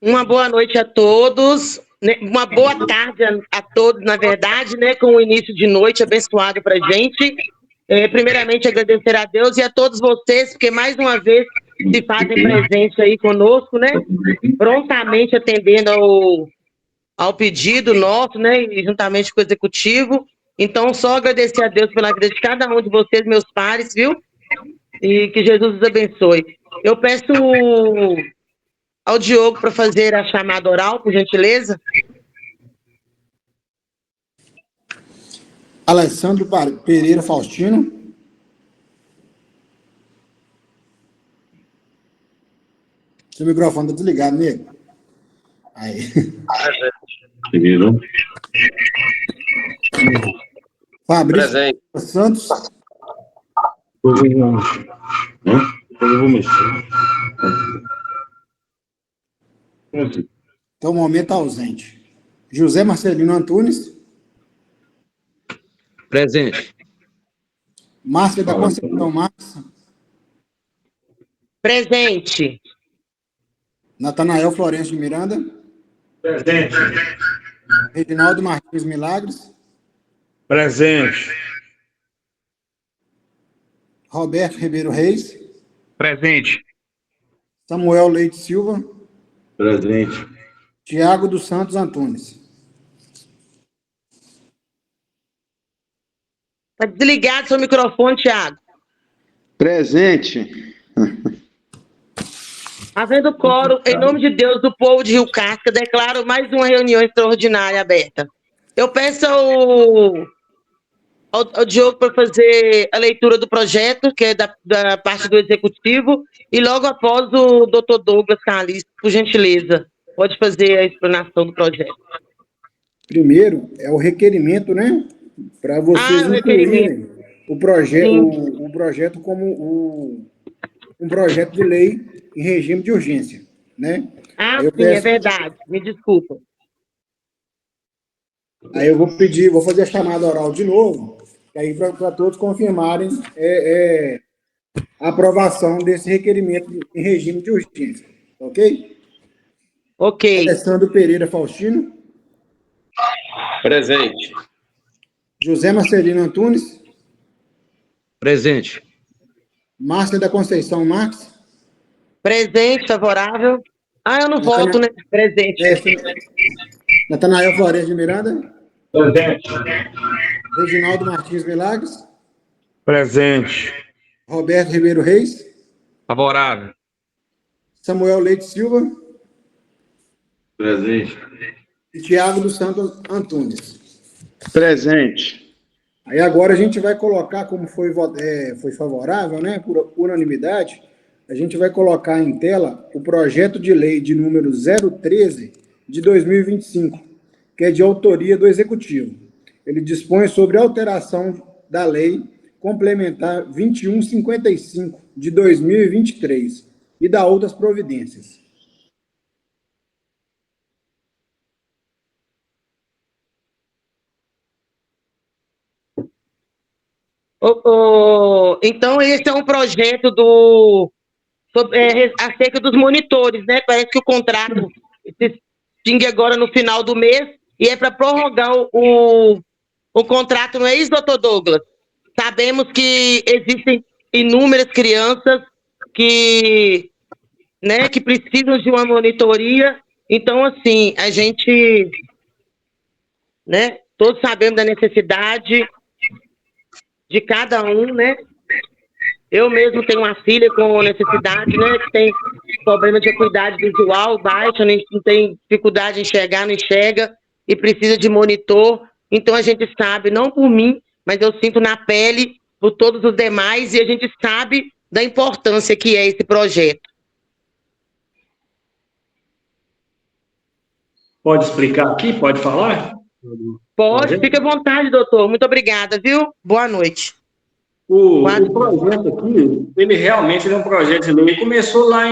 Uma boa noite a todos, né? Uma boa tarde a todos, na verdade, né? Com o início de noite abençoado para gente. Primeiramente, agradecer a Deus e a todos vocês, porque mais uma vez se fazem presente aí conosco, né? Prontamente atendendo ao pedido nosso, né? E juntamente com o executivo. Então, só agradecer a Deus pela vida de cada um de vocês, meus pares, viu? E que Jesus os abençoe. Eu peço ao Diogo para fazer a chamada oral, por gentileza. Alessandro Pereira Faustino. Seu microfone está desligado, nego. Aí. Pereira. Fabrício Santos. Eu vou mexer. Até o momento ausente. José Marcelino Antunes. Presente. Márcia da Conceição Marques. Presente. Natanael Florencio de Miranda. Presente. Reginaldo Martins Milagres. Presente. Roberto Ribeiro Reis. Presente. Samuel Leite Silva. Presente. Tiago dos Santos Antunes. Está desligado seu microfone, Tiago. Presente. Havendo coro, em nome de Deus, do povo de Rio Casca, declaro mais uma reunião extraordinária aberta. Eu peço ao Diogo para fazer a leitura do projeto, que é da parte do Executivo, e logo após o doutor Douglas Calixto, por gentileza, pode fazer a explanação do projeto. Primeiro, é o requerimento, né? Para vocês incluírem o projeto como um projeto de lei em regime de urgência, né? Sim, é verdade. Me desculpa. Aí eu vou fazer a chamada oral de novo, aí para todos confirmarem a aprovação desse requerimento em regime de urgência, ok? Ok. Alessandro Pereira Faustino. Presente. José Marcelino Antunes. Presente. Márcia da Conceição Marques. Presente, favorável. Eu não voto, né? Presente. Natanael Flores de Miranda. Presente. Reginaldo Martins Milagres. Presente. Roberto Ribeiro Reis. Favorável. Samuel Leite Silva. Presente. E Tiago dos Santos Antunes. Presente. Aí agora a gente vai colocar, como foi favorável, né, por unanimidade, a gente vai colocar em tela o projeto de lei de número 013 de 2025, que é de autoria do Executivo. Ele dispõe sobre a alteração da lei complementar 2155 de 2023 e da outras providências. Então, esse é um projeto acerca dos monitores, né? Parece que o contrato se extingue agora no final do mês e é para prorrogar o contrato, não é isso, doutor Douglas? Sabemos que existem inúmeras crianças que precisam de uma monitoria. Então, assim, a gente, né? Todos sabemos da necessidade de cada um, né? Eu mesmo tenho uma filha com necessidade, né? Que tem problema de acuidade visual baixa, não tem dificuldade de enxergar, não enxerga e precisa de monitor. Então a gente sabe, não por mim, mas eu sinto na pele por todos os demais e a gente sabe da importância que é esse projeto. Pode explicar aqui? Pode falar? Pode, fique à vontade, doutor. Muito obrigada, viu? Boa noite. O projeto aqui, ele realmente é um projeto de lei. Ele começou lá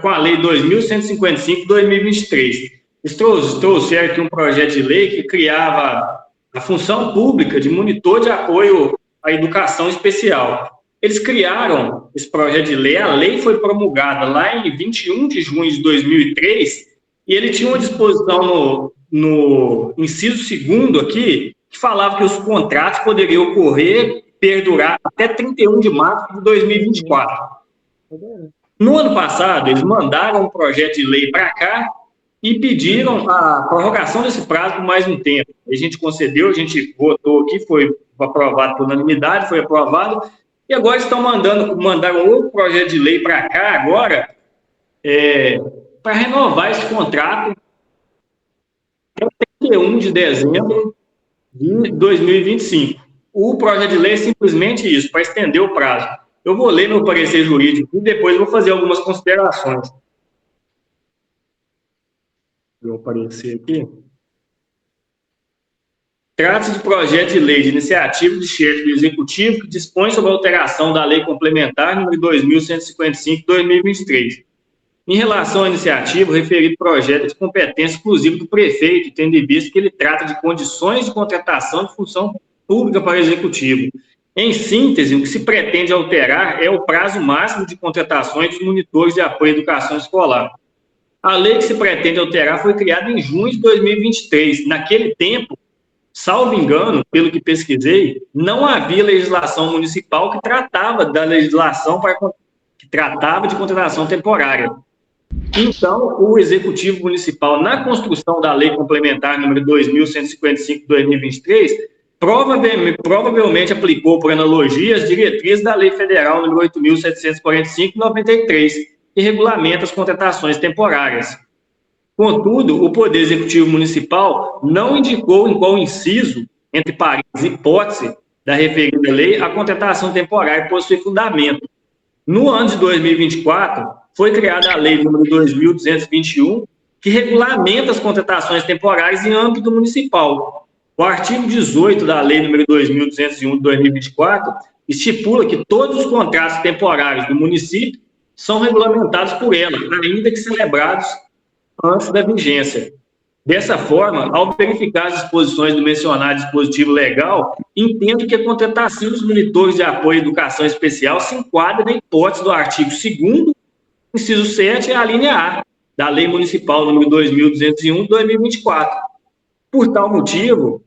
com a lei 2155/2023. Eles trouxeram aqui um projeto de lei que criava a função pública de monitor de apoio à educação especial. Eles criaram esse projeto de lei, a lei foi promulgada lá em 21 de junho de 2003 e ele tinha uma disposição no inciso 2º aqui, que falava que os contratos poderiam ocorrer, perdurar até 31 de março de 2024. No ano passado, eles mandaram um projeto de lei para cá e pediram a prorrogação desse prazo por mais um tempo. A gente concedeu, a gente votou aqui, foi aprovado por unanimidade, foi aprovado, e agora estão mandaram outro projeto de lei para cá agora, para renovar esse contrato até 31 de dezembro de 2025. O projeto de lei é simplesmente isso, para estender o prazo. Eu vou ler meu parecer jurídico e depois vou fazer algumas considerações. Vou aparecer aqui. Trata-se de projeto de lei de iniciativa de chefe do Executivo que dispõe sobre a alteração da Lei Complementar número 2155/2023. Em relação à iniciativa, o referido projeto é de competência exclusiva do prefeito, tendo em vista que ele trata de condições de contratação de função pública para o Executivo. Em síntese, o que se pretende alterar é o prazo máximo de contratações dos monitores de apoio à educação escolar. A lei que se pretende alterar foi criada em junho de 2023. Naquele tempo, salvo engano, pelo que pesquisei, não havia legislação municipal que tratava da legislação que tratava de contratação temporária. Então, o Executivo Municipal, na construção da Lei Complementar número 2155/2023, provavelmente aplicou, por analogia, as diretrizes da Lei Federal número 8.745/93, que regulamenta as contratações temporárias. Contudo, o Poder Executivo Municipal não indicou em qual inciso, entre parênteses, hipótese, da referida lei, a contratação temporária possui fundamento. No ano de 2024, foi criada a Lei número 2.221, que regulamenta as contratações temporárias em âmbito municipal. O artigo 18 da Lei número 2.201 de 2024 estipula que todos os contratos temporários do município são regulamentados por ela, ainda que celebrados antes da vigência. Dessa forma, ao verificar as disposições do mencionado dispositivo legal, entendo que a contratação dos monitores de apoio à educação especial se enquadra na hipótese do artigo 2º, inciso 7, a linha A, da Lei Municipal número 2.201 de 2024. Por tal motivo,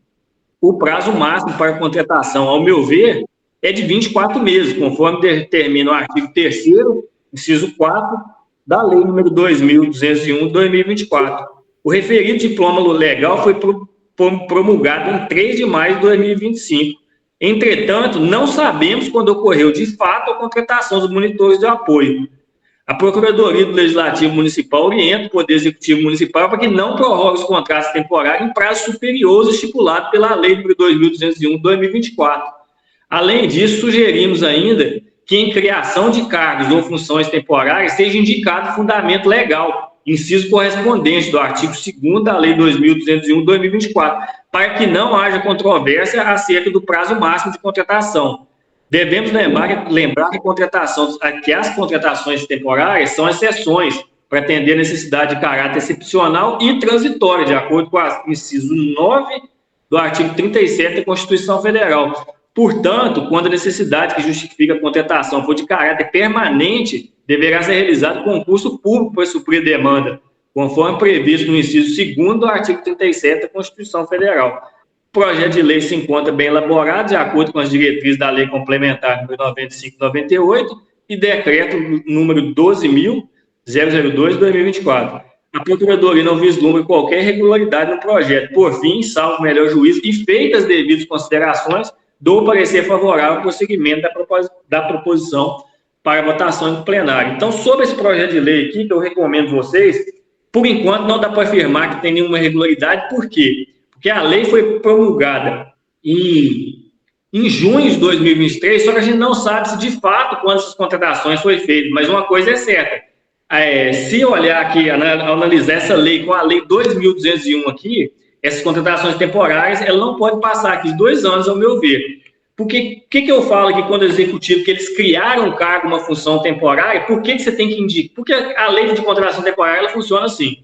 o prazo máximo para contratação, ao meu ver, é de 24 meses, conforme determina o artigo 3º, inciso 4, da Lei número 2.201 de 2024. O referido diploma legal foi promulgado em 3 de maio de 2025. Entretanto, não sabemos quando ocorreu de fato a contratação dos monitores de apoio. A Procuradoria do Legislativo Municipal orienta o Poder Executivo Municipal para que não prorrogue os contratos temporários em prazo superior aos estipulados pela Lei nº 2.201 de 2024. Além disso, sugerimos ainda que em criação de cargos ou funções temporárias seja indicado fundamento legal, inciso correspondente do artigo 2º da Lei 2.201 de 2024, para que não haja controvérsia acerca do prazo máximo de contratação. Devemos lembrar que as contratações temporárias são exceções para atender a necessidade de caráter excepcional e transitória, de acordo com o inciso 9 do artigo 37 da Constituição Federal. Portanto, quando a necessidade que justifica a contratação for de caráter permanente, deverá ser realizado concurso público para suprir demanda, conforme previsto no inciso 2º do artigo 37 da Constituição Federal. O projeto de lei se encontra bem elaborado, de acordo com as diretrizes da Lei Complementar número 95/98 e decreto número 12.002 de 2024. A Procuradoria não vislumbra qualquer irregularidade no projeto. Por fim, salvo melhor juízo e feitas as devidas considerações, dou parecer favorável ao prosseguimento da proposição para votação em plenário. Então, sobre esse projeto de lei aqui, que eu recomendo vocês, por enquanto não dá para afirmar que tem nenhuma irregularidade. Por quê? Porque a lei foi promulgada em junho de 2023, só que a gente não sabe se de fato quando essas contratações foram feitas, mas uma coisa é certa, se olhar aqui, analisar essa lei com a lei 2.201 aqui, essas contratações temporárias, ela não pode passar aqui 2 anos, ao meu ver. Porque o que eu falo aqui quando o executivo, que eles criaram um cargo, uma função temporária, por que você tem que indicar? Porque a lei de contratação temporária, ela funciona assim.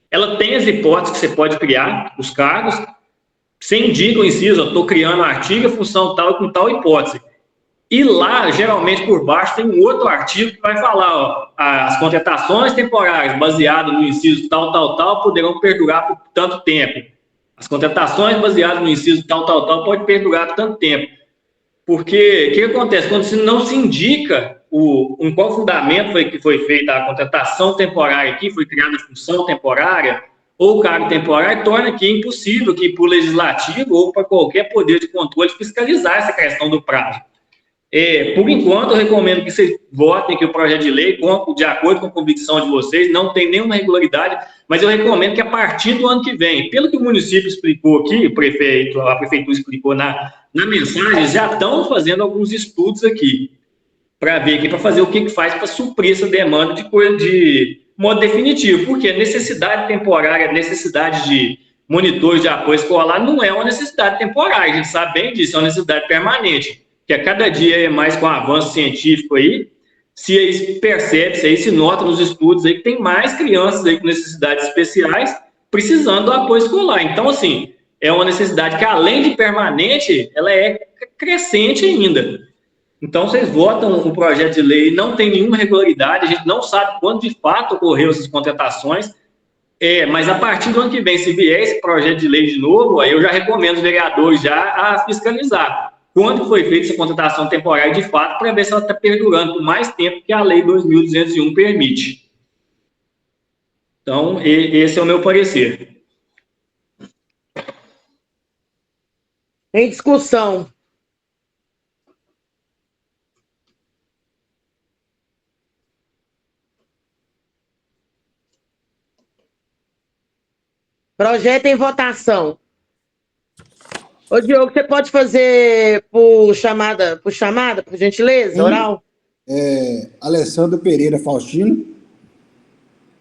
Ela tem as hipóteses que você pode criar, os cargos, você indica o inciso, eu estou criando um artigo, a função tal e com tal hipótese. E lá, geralmente, por baixo, tem um outro artigo que vai falar, ó, as contratações temporárias baseadas no inciso tal, poderão perdurar por tanto tempo. As contratações baseadas no inciso tal, pode perdurar por tanto tempo. Porque o que acontece? Quando não se indica em qual fundamento foi feita a contratação temporária aqui, foi criada a função temporária ou cargo temporário, torna aqui impossível que para o legislativo ou para qualquer poder de controle fiscalizar essa questão do prazo. Por enquanto, eu recomendo que vocês votem aqui o projeto de lei de acordo com a convicção de vocês, não tem nenhuma irregularidade, mas eu recomendo que a partir do ano que vem, pelo que o município explicou aqui, a prefeitura explicou na mensagem, já estão fazendo alguns estudos aqui, para ver aqui, para fazer o que faz para suprir essa demanda de modo definitivo, porque a necessidade temporária, a necessidade de monitores de apoio escolar não é uma necessidade temporária, a gente sabe bem disso, é uma necessidade permanente, que a cada dia é mais com o avanço científico aí, se percebe, se nota nos estudos aí que tem mais crianças aí com necessidades especiais precisando do apoio escolar. Então, assim, é uma necessidade que, além de permanente, ela é crescente ainda. Então, vocês votam o projeto de lei, não tem nenhuma irregularidade, a gente não sabe quando de fato ocorreu essas contratações, mas a partir do ano que vem, se vier esse projeto de lei de novo, aí eu já recomendo os vereadores já a fiscalizar quando foi feita essa contratação temporária de fato, para ver se ela está perdurando por mais tempo que a Lei 2.201 permite. Então, esse é o meu parecer. Em discussão. Projeto em votação. Ô, Diogo, você pode fazer por chamada, por gentileza, oral? Alessandro Pereira Faustino.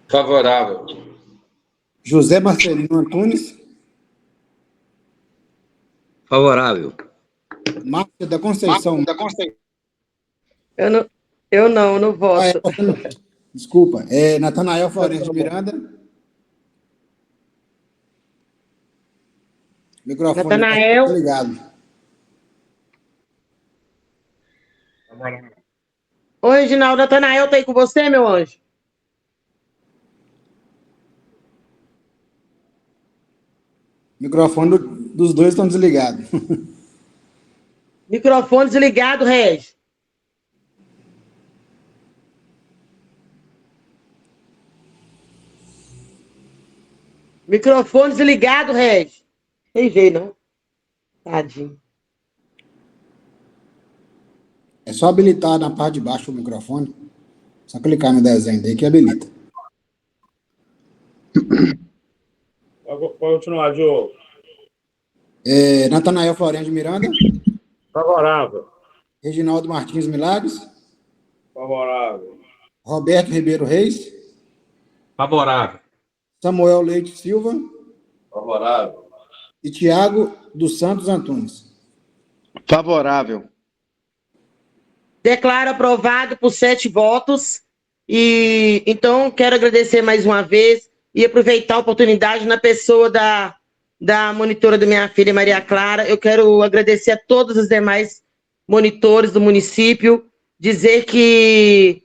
Favorável. José Marcelino Antunes. Favorável. Márcia da Conceição. Eu não voto. Desculpa. Natanael Florencio de Miranda. Microfone Natanael. Tá ligado. Oi, Reginaldo. Natanael tá aí com você, meu anjo? Microfone dos dois estão desligados. Microfone desligado, Regi. Microfone desligado, Regi. Tem jeito, não? Tadinho. É só habilitar na parte de baixo o microfone. Só clicar no desenho daí que habilita. Pode continuar, Diogo. Natanael Florencio de Miranda. Favorável. Reginaldo Martins Milagres. Favorável. Roberto Ribeiro Reis. Favorável. Samuel Leite Silva. Favorável. E Tiago dos Santos Antunes. Favorável. Declaro aprovado por 7 votos. E então quero agradecer mais uma vez e aproveitar a oportunidade na pessoa da monitora da minha filha, Maria Clara. Eu quero agradecer a todos os demais monitores do município, dizer que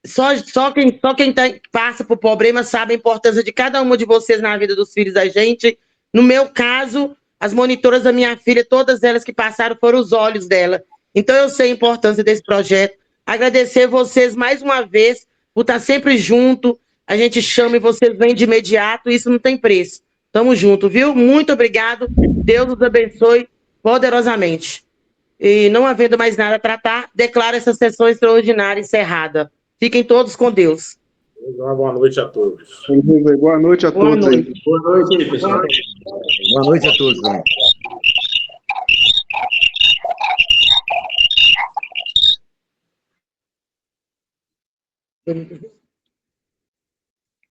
só quem passa por problema sabe a importância de cada uma de vocês na vida dos filhos da gente. No meu caso, as monitoras da minha filha, todas elas que passaram foram os olhos dela. Então eu sei a importância desse projeto. Agradecer vocês mais uma vez por estar sempre junto. A gente chama e vocês vêm de imediato, isso não tem preço. Tamo junto, viu? Muito obrigado. Deus nos abençoe poderosamente. E não havendo mais nada a tratar, declaro essa sessão extraordinária encerrada. Fiquem todos com Deus. Boa noite a todos. Boa noite a todos. Boa noite. Boa noite, pessoal. Boa noite a todos. Né?